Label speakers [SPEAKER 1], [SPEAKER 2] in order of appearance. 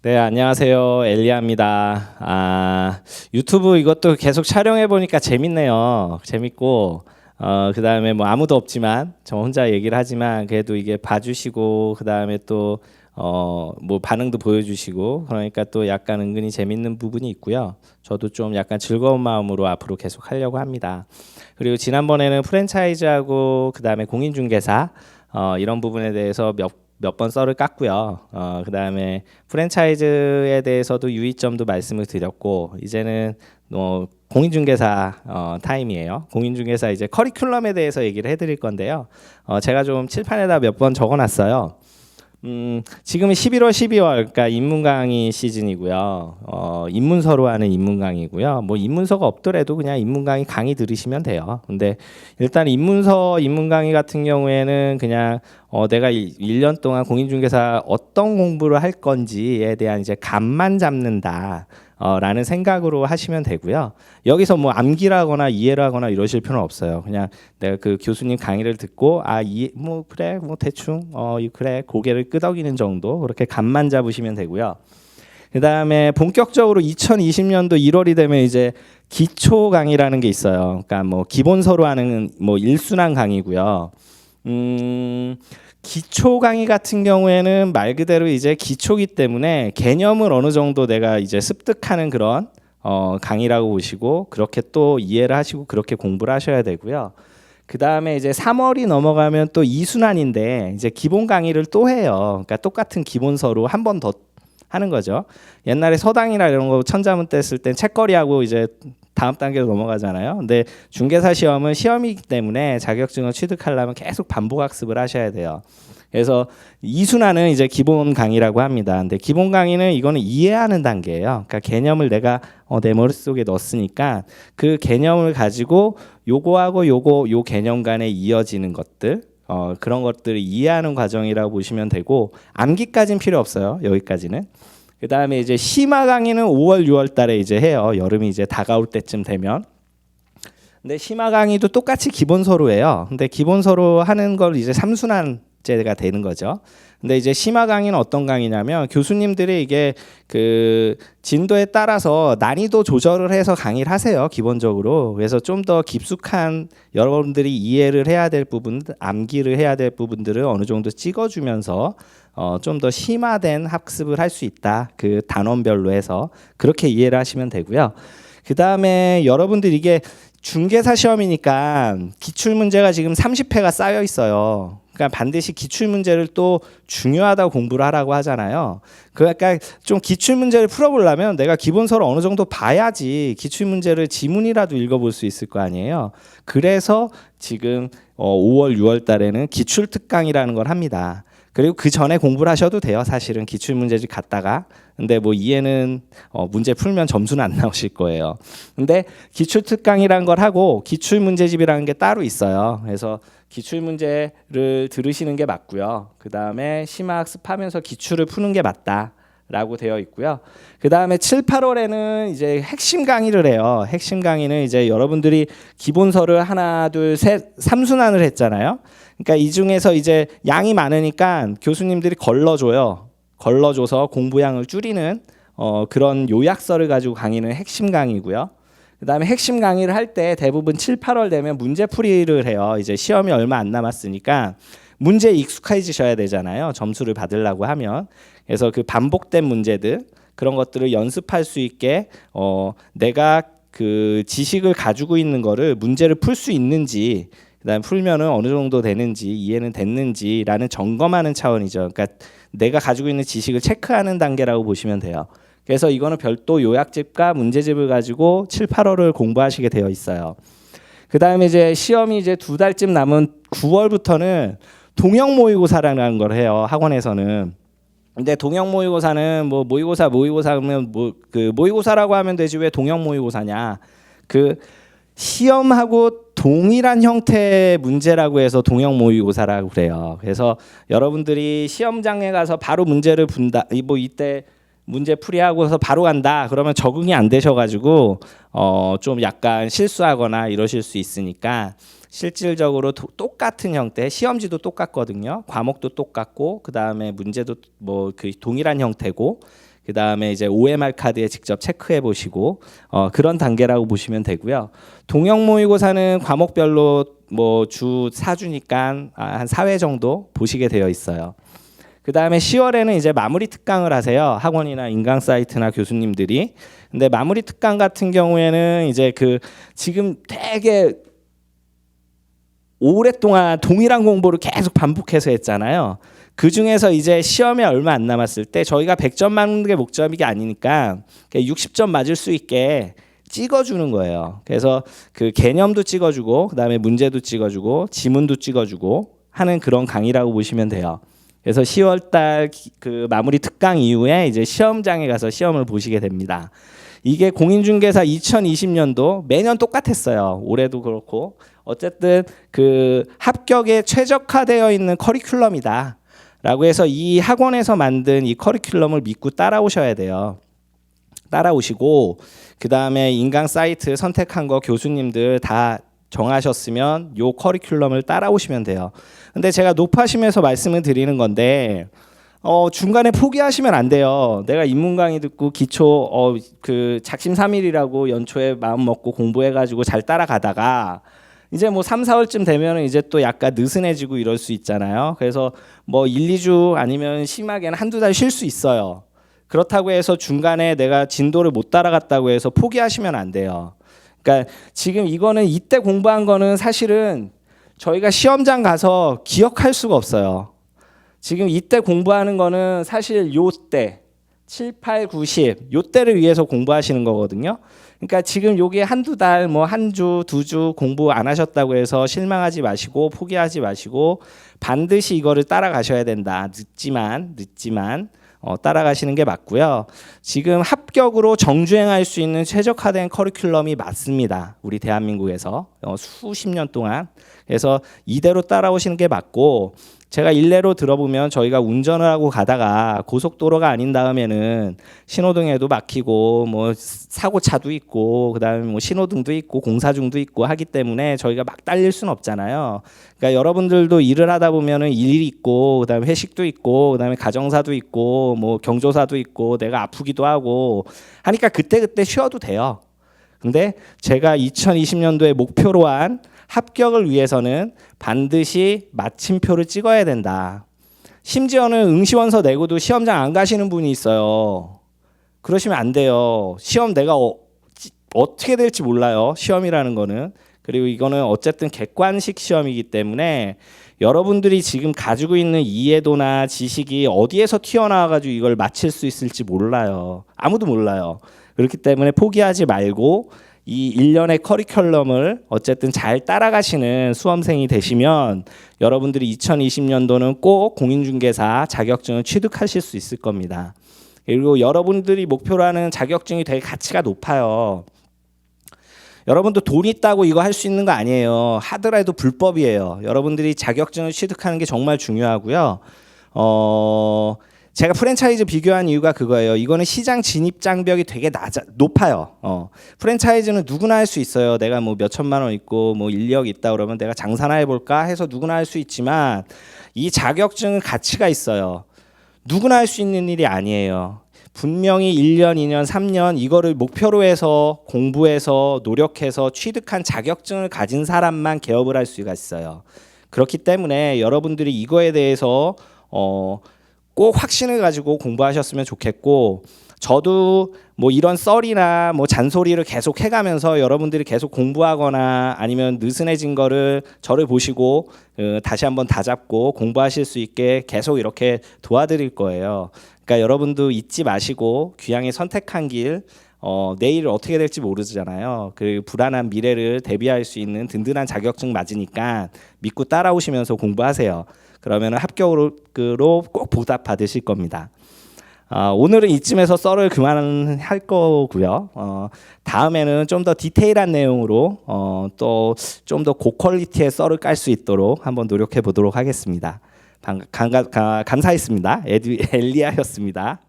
[SPEAKER 1] 네, 안녕하세요. 엘리야입니다. 유튜브 이것도 계속 촬영해 보니까 재밌네요. 재밌고, 그다음에 뭐 아무도 없지만 저 혼자 얘기를 하지만 그래도 이게 봐주시고, 그다음에 또 뭐 반응도 보여주시고, 그러니까 또 약간 은근히 재밌는 부분이 있고요. 저도 좀 약간 즐거운 마음으로 앞으로 계속 하려고 합니다. 그리고 지난번에는 프랜차이즈하고 그다음에 공인중개사 이런 부분에 대해서 몇 번 썰을 깠고요. 그다음에 프랜차이즈에 대해서도 유의점도 말씀을 드렸고, 이제는 공인중개사 타임이에요. 공인중개사 이제 커리큘럼에 대해서 얘기를 해드릴 건데요. 제가 좀 칠판에다 몇 번 적어놨어요. 지금은 11월, 12월, 그러니까 인문 강의 시즌이고요. 인문서로 하는 인문 강의고요. 뭐 인문서가 없더라도 그냥 인문 강의 들으시면 돼요. 근데 일단 인문서 인문 강의 같은 경우에는 그냥 내가 1년 동안 공인중개사 어떤 공부를 할 건지에 대한 이제 감만 잡는다. 라는 생각으로 하시면 되고요. 여기서 뭐 암기라거나 이해를 하거나 이러실 필요는 없어요. 그냥 내가 그 교수님 강의를 듣고 뭐 그래 뭐 대충 그래 고개를 끄덕이는 정도 그렇게 감만 잡으시면 되고요. 그다음에 본격적으로 2020년도 1월이 되면 이제 기초 강의라는 게 있어요. 그러니까 뭐 기본서로 하는 뭐 일순환 강의고요. 기초 강의 같은 경우에는 말 그대로 이제 기초기 때문에 개념을 어느 정도 내가 이제 습득하는 그런 강의라고 보시고 그렇게 또 이해를 하시고 그렇게 공부를 하셔야 되고요. 그 다음에 이제 3월이 넘어가면 또 2순환인데 이제 기본 강의를 또 해요. 그러니까 똑같은 기본서로 한 번 더 하는 거죠. 옛날에 서당이나 이런 거 천자문 때 쓸 땐 책거리하고 이제 다음 단계로 넘어가잖아요. 근데 중개사 시험은 시험이기 때문에 자격증을 취득하려면 계속 반복 학습을 하셔야 돼요. 그래서 이순환은 이제 기본 강의라고 합니다. 근데 기본 강의는 이거는 이해하는 단계예요. 그러니까 개념을 내가 내 머릿속에 넣었으니까 그 개념을 가지고 요거하고 요 개념 간에 이어지는 것들 그런 것들을 이해하는 과정이라고 보시면 되고 암기까지는 필요 없어요. 여기까지는. 그 다음에 이제 심화 강의는 5월, 6월 달에 이제 해요. 여름이 이제 다가올 때쯤 되면. 근데 심화 강의도 똑같이 기본서로 해요. 근데 기본서로 하는 걸 이제 3순환제가 되는 거죠. 근데 이제 심화 강의는 어떤 강의냐면 교수님들이 이게 그 진도에 따라서 난이도 조절을 해서 강의를 하세요. 기본적으로. 그래서 좀 더 깊숙한 여러분들이 이해를 해야 될 부분, 암기를 해야 될 부분들을 어느 정도 찍어주면서 좀 더 심화된 학습을 할 수 있다. 그 단원별로 해서 그렇게 이해를 하시면 되고요. 그 다음에 여러분들 이게 중개사 시험이니까 기출 문제가 지금 30회가 쌓여 있어요. 그러니까 반드시 기출 문제를 또 중요하다고 공부를 하라고 하잖아요. 그러니까 좀 기출 문제를 풀어보려면 내가 기본서를 어느 정도 봐야지 기출 문제를 지문이라도 읽어볼 수 있을 거 아니에요. 그래서 지금 5월, 6월 달에는 기출 특강이라는 걸 합니다. 그리고 그 전에 공부를 하셔도 돼요. 사실은 기출 문제집 갔다가. 근데 뭐 이해는 문제 풀면 점수는 안 나오실 거예요. 근데 기출 특강이라는 걸 하고 기출 문제집이라는 게 따로 있어요. 그래서 기출 문제를 들으시는 게 맞고요. 그 다음에 심화 학습하면서 기출을 푸는 게 맞다라고 되어 있고요. 그 다음에 7, 8월에는 이제 핵심 강의를 해요. 핵심 강의는 이제 여러분들이 기본서를 하나, 둘, 셋, 3순환을 했잖아요. 그러니까 이 중에서 이제 양이 많으니까 교수님들이 걸러줘요. 걸러줘서 공부량을 줄이는 그런 요약서를 가지고 강의는 핵심 강의고요. 그다음에 핵심 강의를 할 때 대부분 7, 8월 되면 문제풀이를 해요. 이제 시험이 얼마 안 남았으니까 문제에 익숙해지셔야 되잖아요. 점수를 받으려고 하면. 그래서 그 반복된 문제들 그런 것들을 연습할 수 있게 내가 그 지식을 가지고 있는 거를 문제를 풀 수 있는지 그다음에 풀면은 어느 정도 되는지 이해는 됐는지라는 점검하는 차원이죠. 그러니까 내가 가지고 있는 지식을 체크하는 단계라고 보시면 돼요. 그래서 이거는 별도 요약집과 문제집을 가지고 7, 8월을 공부하시게 되어 있어요. 그다음에 이제 시험이 이제 2달쯤 남은 9월부터는 동형 모의고사라는 걸 해요. 학원에서는. 근데 동형 모의고사는 뭐 모의고사면 뭐 그 모의고사라고 하면 되지 왜 동형 모의고사냐? 그 시험하고 동일한 형태의 문제라고 해서 동형 모의고사라고 그래요. 그래서 여러분들이 시험장에 가서 바로 문제를 분다. 뭐 이때 문제 풀이하고서 바로 간다. 그러면 적응이 안 되셔가지고 좀 약간 실수하거나 이러실 수 있으니까 실질적으로 똑같은 형태, 시험지도 똑같거든요. 과목도 똑같고 그 다음에 문제도 뭐 그 동일한 형태고. 그 다음에 이제 OMR 카드에 직접 체크해 보시고 그런 단계라고 보시면 되고요. 동형 모의고사는 과목별로 뭐 주 4주니까 한 4회 정도 보시게 되어 있어요. 그 다음에 10월에는 이제 마무리 특강을 하세요. 학원이나 인강 사이트나 교수님들이. 근데 마무리 특강 같은 경우에는 이제 그 지금 되게 오랫동안 동일한 공부를 계속 반복해서 했잖아요. 그 중에서 이제 시험에 얼마 안 남았을 때 저희가 100점 맞는 게 목적이 아니니까 60점 맞을 수 있게 찍어주는 거예요. 그래서 그 개념도 찍어주고 그다음에 문제도 찍어주고 지문도 찍어주고 하는 그런 강의라고 보시면 돼요. 그래서 10월달 그 마무리 특강 이후에 이제 시험장에 가서 시험을 보시게 됩니다. 이게 공인중개사 2020년도 매년 똑같았어요. 올해도 그렇고 어쨌든 그 합격에 최적화되어 있는 커리큘럼이다 라고 해서 이 학원에서 만든 이 커리큘럼을 믿고 따라오셔야 돼요. 따라오시고 그 다음에 인강 사이트 선택한 거 교수님들 다 정하셨으면 요 커리큘럼을 따라오시면 돼요. 근데 제가 높아심에서 말씀을 드리는 건데 중간에 포기하시면 안 돼요. 내가 인문 강의 듣고 기초 그 작심삼일이라고 연초에 마음 먹고 공부해가지고 잘 따라가다가 이제 뭐 3, 4월쯤 되면 이제 또 약간 느슨해지고 이럴 수 있잖아요. 그래서 뭐 1, 2주 아니면 심하게는 한두 달 쉴 수 있어요. 그렇다고 해서 중간에 내가 진도를 못 따라갔다고 해서 포기하시면 안 돼요. 그러니까 지금 이거는 이때 공부한 거는 사실은 저희가 시험장 가서 기억할 수가 없어요. 지금 이때 공부하는 거는 사실 요때 7, 8, 9, 10 요때를 위해서 공부하시는 거거든요. 그러니까 지금 요게 한두 달 뭐 한 주, 두 주 공부 안 하셨다고 해서 실망하지 마시고 포기하지 마시고 반드시 이거를 따라가셔야 된다. 늦지만 따라가시는 게 맞고요. 지금 합격으로 정주행할 수 있는 최적화된 커리큘럼이 맞습니다. 우리 대한민국에서 수십 년 동안. 그래서 이대로 따라오시는 게 맞고 제가 일례로 들어보면 저희가 운전을 하고 가다가 고속도로가 아닌 다음에는 신호등에도 막히고 뭐 사고차도 있고 그다음에 뭐 신호등도 있고 공사 중도 있고 하기 때문에 저희가 막 달릴 수는 없잖아요. 그러니까 여러분들도 일을 하다 보면은 일이 있고 그다음에 회식도 있고 그다음에 가정사도 있고 뭐 경조사도 있고 내가 아프기도 하고 하니까 그때 쉬어도 돼요. 근데 제가 2020년도에 목표로 한 합격을 위해서는 반드시 마침표를 찍어야 된다. 심지어는 응시원서 내고도 시험장 안 가시는 분이 있어요. 그러시면 안 돼요. 시험 내가 어떻게 될지 몰라요. 시험이라는 거는. 그리고 이거는 어쨌든 객관식 시험이기 때문에 여러분들이 지금 가지고 있는 이해도나 지식이 어디에서 튀어나와가지고 이걸 맞힐 수 있을지 몰라요. 아무도 몰라요. 그렇기 때문에 포기하지 말고 이 1년의 커리큘럼을 어쨌든 잘 따라가시는 수험생이 되시면 여러분들이 2020년도는 꼭 공인중개사 자격증을 취득하실 수 있을 겁니다. 그리고 여러분들이 목표로 하는 자격증이 되게 가치가 높아요. 여러분도 돈 있다고 이거 할 수 있는 거 아니에요. 하더라도 불법이에요. 여러분들이 자격증을 취득하는 게 정말 중요하고요. 제가 프랜차이즈 비교한 이유가 그거예요. 이거는 시장 진입 장벽이 되게 높아요. 프랜차이즈는 누구나 할 수 있어요. 내가 뭐 몇 천만 원 있고 뭐 인력 있다 그러면 내가 장사나 해볼까 해서 누구나 할 수 있지만 이 자격증은 가치가 있어요. 누구나 할 수 있는 일이 아니에요. 분명히 1년, 2년, 3년 이거를 목표로 해서 공부해서 노력해서 취득한 자격증을 가진 사람만 개업을 할 수가 있어요. 그렇기 때문에 여러분들이 이거에 대해서 꼭 확신을 가지고 공부하셨으면 좋겠고 저도 뭐 이런 썰이나 뭐 잔소리를 계속 해가면서 여러분들이 계속 공부하거나 아니면 느슨해진 거를 저를 보시고 다시 한번 다잡고 공부하실 수 있게 계속 이렇게 도와드릴 거예요. 그러니까 여러분도 잊지 마시고 귀향이 선택한 길 내일 어떻게 될지 모르잖아요. 그 불안한 미래를 대비할 수 있는 든든한 자격증 맞으니까 믿고 따라오시면서 공부하세요. 그러면 합격으로 꼭 보답 받으실 겁니다. 오늘은 이쯤에서 썰을 그만할 거고요. 다음에는 좀 더 디테일한 내용으로 또 좀 더 고퀄리티의 썰을 깔 수 있도록 한번 노력해 보도록 하겠습니다. 감사했습니다. 엘리아였습니다.